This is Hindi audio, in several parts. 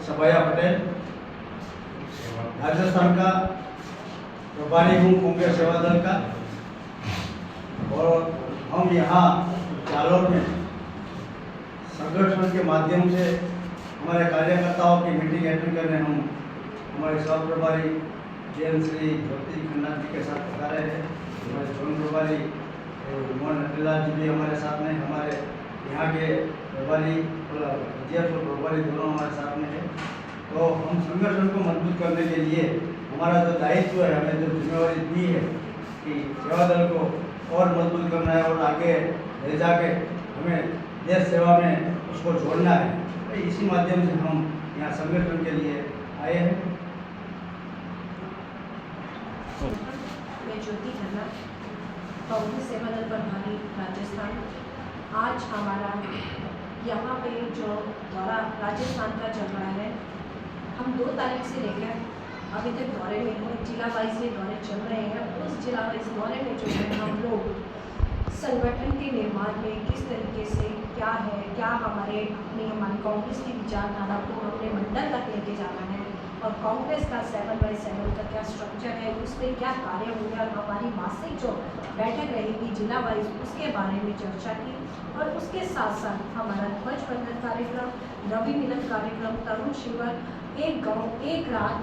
सभाया पटेल, राजस्थान का प्रभारी हूँ कांग्रेस सेवा दल का। और हम यहाँ जालौर में संगठन के माध्यम से हमारे कार्यकर्ताओं की मीटिंग अटेंड करने हम हमारे सह प्रभारी जैन श्री ज्योति खन्ना जी के साथ बता रहे हैं। हमारे जोन प्रभारी मोहन नटला जी भी हमारे साथ में, हमारे यहाँ के प्रभारी जयपुर प्रभारी दोनों हमारे साथ में है। तो हम संगठन को मजबूत करने के लिए हमारा जो दायित्व है, हमें जो जिम्मेवारी दी है कि सेवा दल को और मजबूत करना है और आगे ले जाके हमें देश सेवा में उसको जोड़ना है। तो इसी माध्यम से हम यहाँ संगठन के लिए आए हैं। मैं ज्योति खन्ना, कांग्रेस सेवा दल प्रभारी राजस्थान। आज हमारा यहाँ पे जो दौरा राजस्थान का चल रहा है, हम 2 तारीख से लेकर अभी तक दौरे में हैं। जिला वाइज ये दौरे चल रहे हैं। उस जिला वाइज दौरे में जो है हम लोग संगठन के निर्माण में किस तरीके से क्या है, क्या हमारी कांग्रेस की विचारधारा को अपने मंडल तक लेके जाना है और कांग्रेस का 7x7 का क्या स्ट्रक्चर है, उसमें क्या कार्य होंगे और हमारी मासिक जो बैठक रहेगी जिला वाइज उसके बारे में चर्चा की। और उसके साथ साथ हमारा ध्वज बंधन कार्यक्रम, रवि मिलन कार्यक्रम, तरुण शिविर, एक गांव एक रात,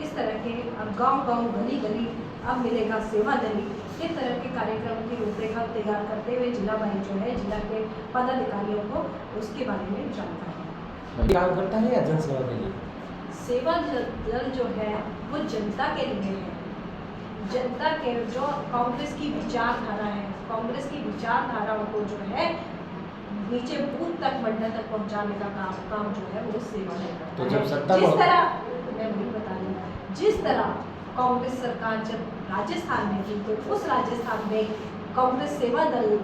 इस तरह के गांव-गांव गली-गली अब मिलेगा सेवा दली, इस तरह के कार्यक्रम की रूपरेखा तैयार करते हुए जिला वाइज जो है जिला के पदाधिकारियों को उसके बारे में जानकारी काम करता है या जन सेवा के लिए? सेवा दल जो है वो जनता के लिए है। जनता के जो कांग्रेस की विचारधारा है, कांग्रेस की विचारधाराओं को जो है नीचे बूथ तक मंडल तक पहुंचाने का काम जो है वो सेवा दल करता है। तो जब सत्ता जिस तरह मैं वही बता रही हूँ, जिस तरह कांग्रेस सरकार जब राजस्थान में थी तो उस राजस्थान में कांग्रेस सेवा दल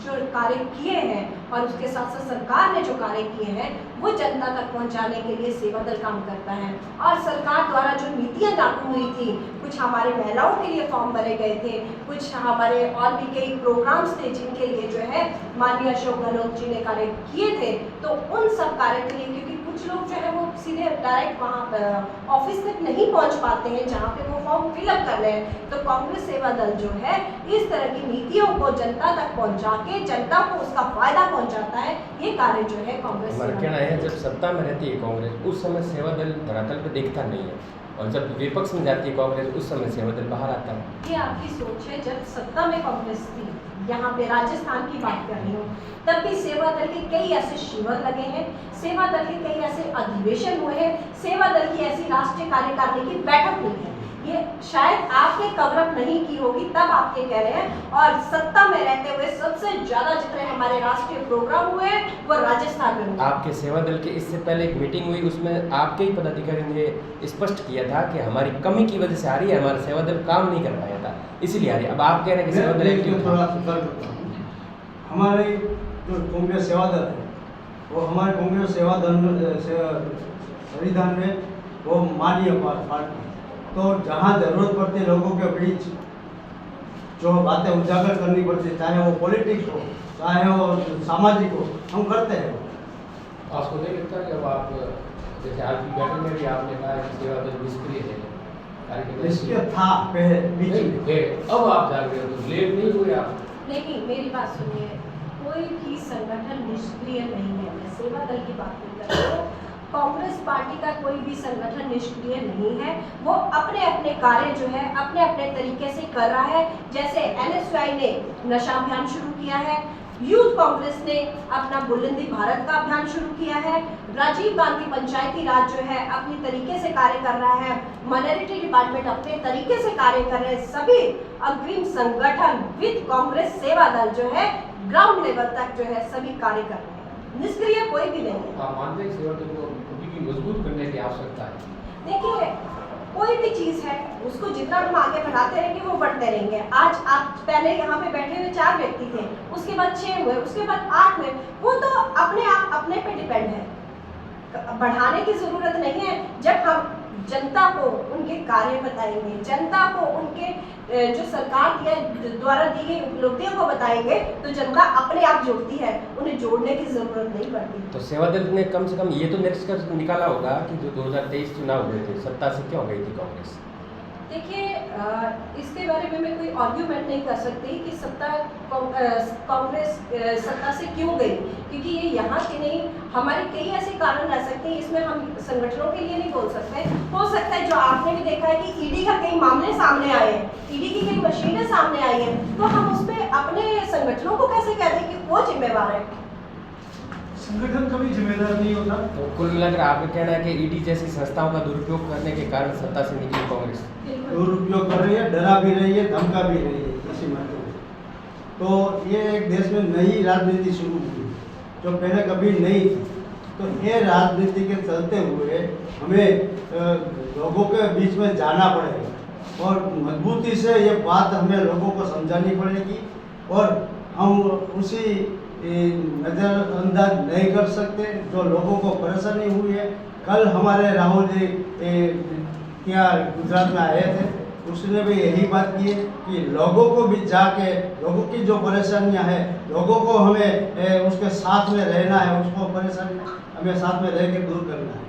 जो कार्य किए हैं और उसके साथ साथ सरकार ने जो कार्य किए हैं वो जनता तक पहुंचाने के लिए सेवा दल काम करता है। और सरकार द्वारा जो नीतियां लागू हुई थी, कुछ हमारे महिलाओं के लिए फॉर्म भरे गए थे, कुछ हमारे और भी कई प्रोग्राम्स थे जिनके लिए जो है माननीय अशोक गहलोत जी ने कार्य किए थे। तो उन सब कार्य के लिए, क्योंकि कुछ लोग जो है वो सीधे डायरेक्ट वहाँ ऑफिस तक नहीं पहुँच पाते हैं जहाँ पे वो फॉर्म फिलअप कर रहे हैं, तो कांग्रेस सेवा दल जो है इस तरह की नीतियों को जनता तक पहुँचा के जनता को उसका फायदा पहुँचाता है। ये कार्य जो है कांग्रेस कहना है जब सत्ता में रहती है कांग्रेस उस समय सेवा दल धरातल पे देखता नहीं है, और जब विपक्ष में जाती है कांग्रेस उस समय सेवा दल बाहर आता है। ये आपकी सोच है। जब सत्ता में कांग्रेस थी, यहाँ पे राजस्थान की बात कर रही हूँ, तब भी सेवा दल के कई ऐसे शिविर लगे हैं, सेवा दल के कई ऐसे अधिवेशन हुए हैं, सेवा दल की ऐसी राष्ट्रीय कार्यकारिणी की बैठक हुई है। ये शायद आपने कवरअप नहीं की होगी तब आप ये कह रहे हैं। और सत्ता में रहते हुए सबसे ज्यादा जितने हमारे राष्ट्रीय प्रोग्राम हुए वो राजस्थान में हुए। आपके सेवा दल के इससे पहले एक मीटिंग हुई, उसमें आपके ही पदाधिकारी ने स्पष्ट किया था कि हमारी कमी की वजह से आ रही है, हमारा सेवा दल काम नहीं कर पाया था इसलिए आ रही है। अब आप कह रहे हैं कि सेवा दल एक्टिव थोड़ा सुधार करता हूँ। हमारे जो कांग्रेस सेवा दल है वो हमारे कांग्रेस सेवा दल संविधान में वो माननीय पार्टी, तो जहाँ जरूरत पड़ती है लोगों के बीच जो बातें उजागर करनी पड़ती है, चाहे वो पॉलिटिक्स हो चाहे वो सामाजिक हो, हम करते हैं। आपको नहीं लगता कि अब आप जैसे आपकी बैठक में भी आपने कहा कि सेवा दल निष्क्रिय है, निष्क्रिय था पहले बीच में, अब आप जाग रहे हो तो लेट नहीं हुए आप? नहीं, मेरी बात सुनिए, कोई भी संगठन निष्क्रिय नहीं है। मैं सेवा दल की बात नहीं कर रही हूँ। कांग्रेस पार्टी का कोई भी संगठन निष्क्रिय नहीं है। वो अपने अपने कार्य जो है अपने अपने तरीके से कर रहा है। जैसे NSY ने नशा अभियान शुरू किया है, यूथ कांग्रेस ने अपना बुलंदी भारत का अभियान शुरू किया है, राजीव गांधी पंचायती राज जो है अपनी तरीके से कार्य कर रहा है, माइनॉरिटी डिपार्टमेंट अपने तरीके से कार्य कर रहे हैं। सभी अग्रिम संगठन विद कांग्रेस सेवा दल जो है ग्राउंड लेवल तक जो है सभी कार्य कर रहे हैं। निष्क्रिय कोई भी नहीं है। आप मानते हैं सेवा दल को कभी भी मजबूत करने की आवश्यकता है? देखिए, कोई भी चीज है उसको जितना हम आगे बढ़ाते रहेंगे वो बढ़ते रहेंगे। आज आप पहले यहाँ पे बैठे हुए 4 व्यक्ति थे, उसके बाद 6 हुए, उसके बाद 8 हुए, वो तो अपने आप अपने पे डिपेंड है। बढ़ाने की ज़रूरत नहीं है। जब हम जनता को उनके कार्य बताएंगे, जनता को उनके जो सरकार द्वारा दी गई उपलब्धियों को बताएंगे, तो जनता अपने आप जुड़ती है, उन्हें जोड़ने की ज़रूरत नहीं पड़ती। तो सेवा दल ने कम से कम ये तो निष्कर्ष निकाला होगा कि जो 2023 चुनाव हुए थे, सत्ता से क्यों गई थी कांग्रेस? देखिए, इसके बारे में मैं कोई आर्ग्यूमेंट नहीं कर सकती कि कांग्रेस सत्ता से क्यों गई, क्योंकि ये यहाँ के नहीं, हमारे कई ऐसे कारण रह सकते हैं। इसमें हम संगठनों के लिए नहीं बोल सकते। हो सकता है जो आपने भी देखा है कि ईडी का कई मामले सामने आए हैं, ईडी की कई मशीनें सामने आई हैं, तो हम उसमें अपने संगठनों को कैसे कह दें कि वो जिम्मेवार है? संगठन कभी जिम्मेदार नहीं होता। तो कुल मिलाकर आपका कहना है कि ईडी जैसी संस्थाओं का दुरुपयोग करने के कारण सत्ता से निकली कांग्रेस? दुरुपयोग कर रही है, डरा भी रही है, धमका भी रही है इसी माध्यम से। तो ये एक देश में नई राजनीति शुरू हुई जो पहले कभी नहीं थी। तो ये राजनीति के चलते हुए हमें लोगों के बीच में जाना पड़ेगा और मजबूती से ये बात हमें लोगों को समझानी पड़ेगी और हम उसी नज़रअंदाज नहीं कर सकते जो लोगों को परेशानी हुई है। कल हमारे राहुल जी क्या गुजरात में आए थे, उसने भी यही बात की है कि लोगों को भी जाके लोगों की जो परेशानियां हैं, लोगों को हमें उसके साथ में रहना है, उसको परेशानी हमें साथ में रह के दूर करना है।